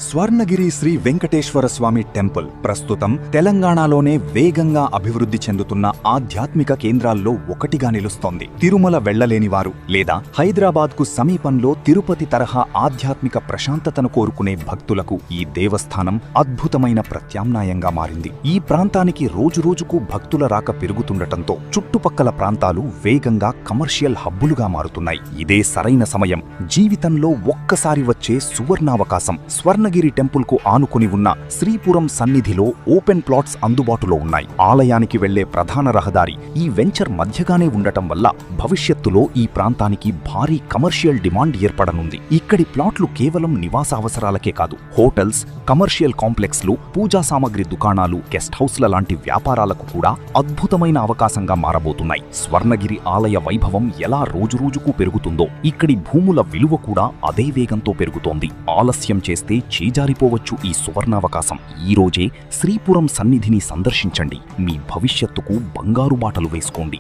స్వర్ణగిరి శ్రీ వెంకటేశ్వర స్వామి temple ప్రస్తుతం తెలంగాణలోనే వేగంగా అభివృద్ధి చెందుతున్న ఆధ్యాత్మిక కేంద్రాల్లో ఒకటిగా నిలుస్తోంది. తిరుమల వెళ్లలేనివారు లేదా హైదరాబాద్కు సమీపంలో తిరుపతి తరహా ఆధ్యాత్మిక ప్రశాంతతను కోరుకునే భక్తులకు ఈ దేవస్థానం అద్భుతమైన ప్రత్యామ్నాయంగా మారింది. ఈ ప్రాంతానికి రోజురోజుకు భక్తుల రాక పెరుగుతుండటంతో చుట్టుపక్కల ప్రాంతాలు వేగంగా కమర్షియల్ హబ్బులుగా మారుతున్నాయి. ఇదే సరైన సమయం. జీవితంలో ఒక్కసారి వచ్చే సువర్ణావకాశం. స్వర్ణగిరి టెంపుల్ కు ఆనుకుని ఉన్న శ్రీపురం సన్నిధిలో ఓపెన్ ప్లాట్స్ అందుబాటులో ఉన్నాయి. ఆలయానికి వెళ్లే ప్రధాన రహదారి ఈ వెంచర్ మధ్యగానే ఉండటం వల్ల భవిష్యత్తులో ఈ ప్రాంతానికి భారీ కమర్షియల్ డిమాండ్ ఏర్పడనుంది. ఇక్కడి ప్లాట్లు కేవలం నివాస అవసరాలకే కాదు, హోటల్స్, కమర్షియల్ కాంప్లెక్స్లు, పూజా సామగ్రి దుకాణాలు, గెస్ట్ హౌస్ల లాంటి వ్యాపారాలకు కూడా అద్భుతమైన అవకాశంగా మారబోతున్నాయి. స్వర్ణగిరి ఆలయ వైభవం ఎలా రోజురోజుకు పెరుగుతుందో ఇక్కడి భూముల విలువ కూడా అదే వేగంతో పెరుగుతోంది. ఆలస్యం చేస్తే చేజారిపోవచ్చు ఈ సువర్ణావకాశం. ఈ రోజే శ్రీపురం సన్నిధిని సందర్శించండి. మీ భవిష్యత్తుకు బంగారు బాటలు వేసుకోండి.